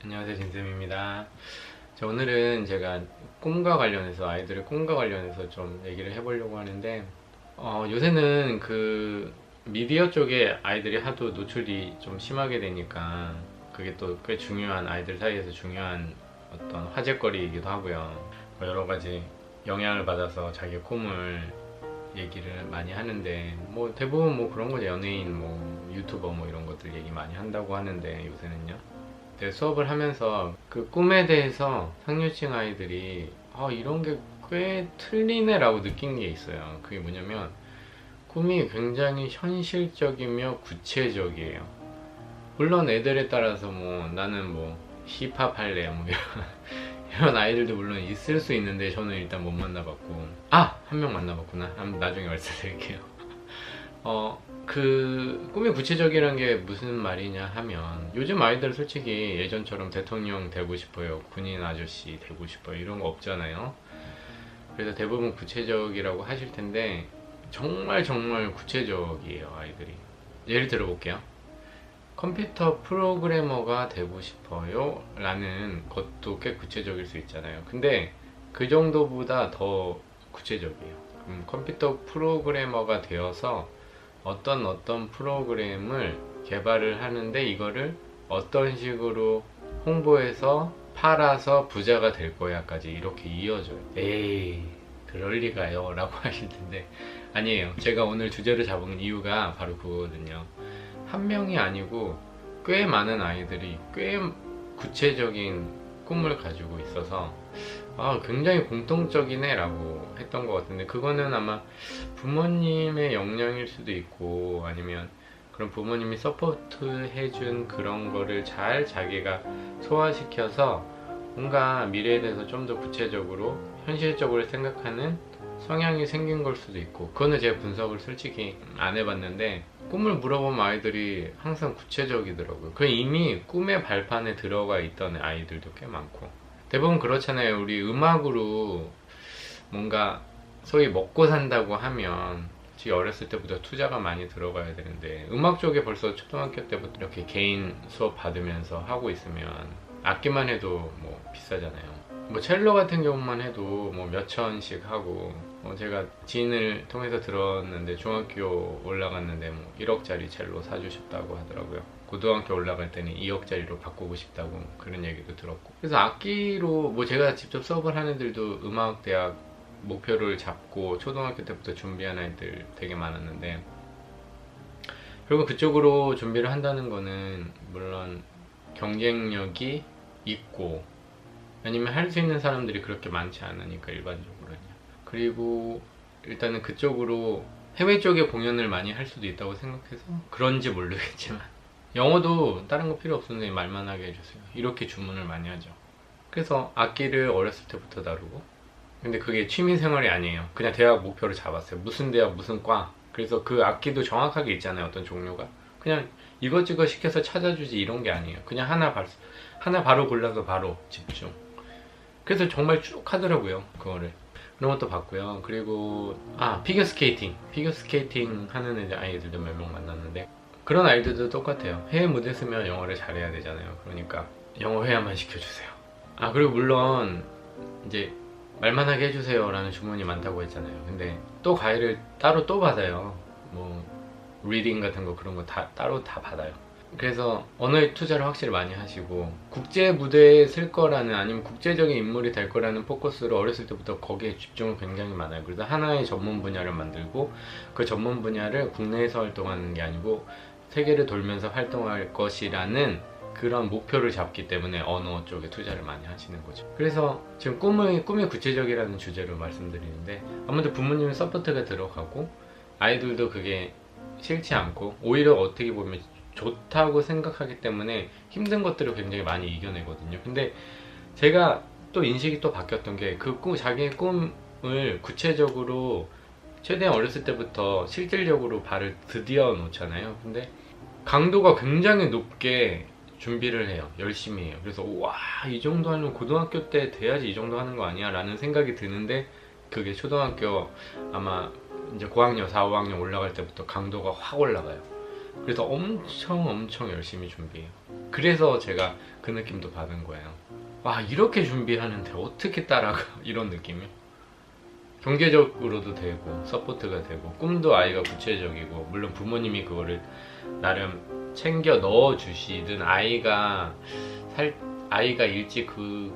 안녕하세요, 진쌤입니다. 자, 오늘은 제가 꿈과 관련해서, 아이들의 꿈과 관련해서 좀 얘기를 해보려고 하는데, 요새는 그 미디어 쪽에 아이들이 하도 노출이 좀 심하게 되니까, 그게 또 꽤 중요한, 아이들 사이에서 중요한 어떤 화제거리이기도 하고요. 여러 가지 영향을 받아서 자기 꿈을 얘기를 많이 하는데, 뭐 대부분 뭐 그런 거죠. 연예인, 뭐 유튜버 뭐 이런 것들 얘기 많이 한다고 하는데, 요새는요. 네, 수업을 하면서 그 꿈에 대해서 상류층 아이들이 이런 게 꽤 틀리네 라고 느낀 게 있어요. 그게 뭐냐면 꿈이 굉장히 현실적이며 구체적이에요. 물론 애들에 따라서 뭐 나는 뭐 힙합 할래 뭐 이런 아이들도 물론 있을 수 있는데 저는 일단 못 만나봤고, 한 명 만나봤구나. 나중에 말씀드릴게요. 그 꿈이 구체적이라는 게 무슨 말이냐 하면, 요즘 아이들 솔직히 예전처럼 대통령 되고 싶어요, 군인 아저씨 되고 싶어요 이런 거 없잖아요. 그래서 대부분 구체적이라고 하실 텐데 정말 정말 구체적이에요 아이들이. 예를 들어볼게요. 컴퓨터 프로그래머가 되고 싶어요 라는 것도 꽤 구체적일 수 있잖아요. 근데 그 정도보다 더 구체적이에요. 컴퓨터 프로그래머가 되어서 어떤 프로그램을 개발을 하는데 이거를 어떤 식으로 홍보해서 팔아서 부자가 될 거야까지 이렇게 이어져요. 에이, 그럴 리가요 라고 하실 텐데, 아니에요. 제가 오늘 주제를 잡은 이유가 바로 그거거든요. 한 명이 아니고 꽤 많은 아이들이 꽤 구체적인 꿈을 가지고 있어서 굉장히 공통적이네 라고 했던 것 같은데, 그거는 아마 부모님의 역량일 수도 있고, 아니면 그런 부모님이 서포트 해준 그런 거를 잘 자기가 소화시켜서 뭔가 미래에 대해서 좀 더 구체적으로 현실적으로 생각하는 성향이 생긴 걸 수도 있고, 그거는 제가 분석을 솔직히 안 해봤는데, 꿈을 물어보면 아이들이 항상 구체적이더라고요. 그 이미 꿈의 발판에 들어가 있던 아이들도 꽤 많고, 대부분 그렇잖아요. 우리 음악으로 뭔가 소위 먹고 산다고 하면 솔직히 어렸을 때부터 투자가 많이 들어가야 되는데, 음악 쪽에 벌써 초등학교 때부터 이렇게 개인 수업 받으면서 하고 있으면 악기만 해도 뭐 비싸잖아요. 뭐 첼로 같은 경우만 해도 뭐 몇천씩 하고, 제가 지인을 통해서 들었는데 중학교 올라갔는데 뭐 1억짜리 첼로 사주셨다고 하더라고요. 고등학교 올라갈 때는 2억짜리로 바꾸고 싶다고 그런 얘기도 들었고, 그래서 악기로 뭐 제가 직접 수업을 하는 애들도 음악대학 목표를 잡고 초등학교 때부터 준비한 아이들 되게 많았는데, 결국 그쪽으로 준비를 한다는 거는 물론 경쟁력이 있고, 아니면 할 수 있는 사람들이 그렇게 많지 않으니까 일반적으로는. 그리고 일단은 그쪽으로 해외 쪽에 공연을 많이 할 수도 있다고 생각해서 그런지 모르겠지만, 영어도 다른 거 필요 없는데 말만 하게 해주세요 이렇게 주문을 많이 하죠. 그래서 악기를 어렸을 때부터 다루고, 근데 그게 취미 생활이 아니에요. 그냥 대학 목표를 잡았어요. 무슨 대학 무슨 과. 그래서 그 악기도 정확하게 있잖아요, 어떤 종류가. 그냥 이것저것 시켜서 찾아주지 이런 게 아니에요. 그냥 하나 바로 골라서 바로 집중. 그래서 정말 쭉 하더라고요, 그거를. 그런 것도 봤고요. 그리고 피겨스케이팅 하는 아이들도 몇 명 만났는데, 그런 아이들도 똑같아요. 해외 무대 쓰면 영어를 잘해야 되잖아요. 그러니까 영어 회화만 시켜주세요. 그리고 물론 이제 말만 하게 해주세요 라는 주문이 많다고 했잖아요. 근데 또 과외를 따로 또 받아요. 뭐 리딩 같은 거 그런 거 다 따로 다 받아요. 그래서 언어에 투자를 확실히 많이 하시고, 국제 무대에 쓸 거라는, 아니면 국제적인 인물이 될 거라는 포커스로 어렸을 때부터 거기에 집중을 굉장히 많아요. 그래서 하나의 전문 분야를 만들고, 그 전문 분야를 국내에서 활동하는 게 아니고 세계를 돌면서 활동할 것이라는 그런 목표를 잡기 때문에 언어 쪽에 투자를 많이 하시는 거죠. 그래서 지금 꿈이 구체적이라는 주제로 말씀드리는데, 아무래도 부모님의 서포트가 들어가고 아이들도 그게 싫지 않고 오히려 어떻게 보면 좋다고 생각하기 때문에 힘든 것들을 굉장히 많이 이겨내거든요. 근데 제가 또 인식이 또 바뀌었던 게, 자기의 꿈을 구체적으로 최대한 어렸을 때부터 실질적으로 발을 드디어 놓잖아요. 근데 강도가 굉장히 높게 준비를 해요. 열심히 해요. 그래서 이 정도 하면 고등학교 때 돼야지 이 정도 하는 거 아니야 라는 생각이 드는데, 그게 초등학교 아마 이제 고학년 4, 5학년 올라갈 때부터 강도가 확 올라가요. 그래서 엄청 열심히 준비해요. 그래서 제가 그 느낌도 받은 거예요. 와, 이렇게 준비하는데 어떻게 따라가? 이런 느낌이요. 경제적으로도 되고 서포트가 되고 꿈도 아이가 구체적이고, 물론 부모님이 그거를 나름 챙겨 넣어 주시든, 아이가 일찍 그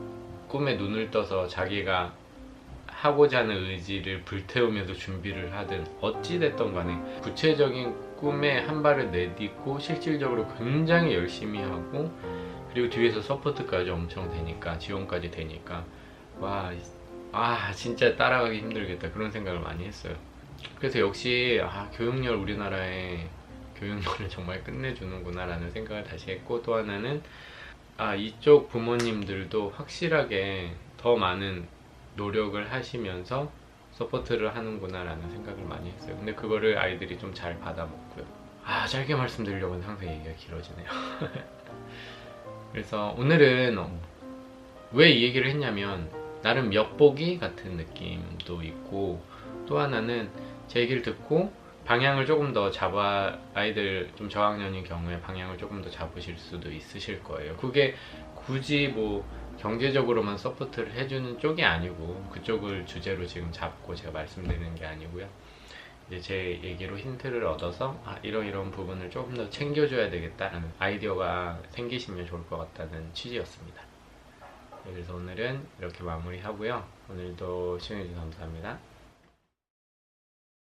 꿈에 눈을 떠서 자기가 하고자 하는 의지를 불태우면서 준비를 하든, 어찌됐던 간에 구체적인 꿈에 한 발을 내딛고 실질적으로 굉장히 열심히 하고, 그리고 뒤에서 서포트까지 엄청 되니까, 지원까지 되니까, 와, 진짜 따라가기 힘들겠다, 그런 생각을 많이 했어요. 그래서 역시 교육열, 우리나라의 교육열을 정말 끝내주는구나 라는 생각을 다시 했고, 또 하나는 이쪽 부모님들도 확실하게 더 많은 노력을 하시면서 서포트를 하는구나 라는 생각을 많이 했어요. 근데 그거를 아이들이 좀 잘 받아먹고요. 짧게 말씀드리려고 하면 항상 얘기가 길어지네요. 그래서 오늘은 왜 이 얘기를 했냐면, 나름 엿보기 같은 느낌도 있고, 또 하나는 제 얘기를 듣고 방향을 조금 더 아이들 좀 저학년인 경우에 방향을 조금 더 잡으실 수도 있으실 거예요. 그게 굳이 뭐 경제적으로만 서포트를 해주는 쪽이 아니고, 그쪽을 주제로 지금 잡고 제가 말씀드리는 게 아니고요. 이제 제 얘기로 힌트를 얻어서 이런 부분을 조금 더 챙겨줘야 되겠다라는 아이디어가 생기시면 좋을 것 같다는 취지였습니다. 그래서 오늘은 이렇게 마무리하고요. 오늘도 시청해주셔서 감사합니다.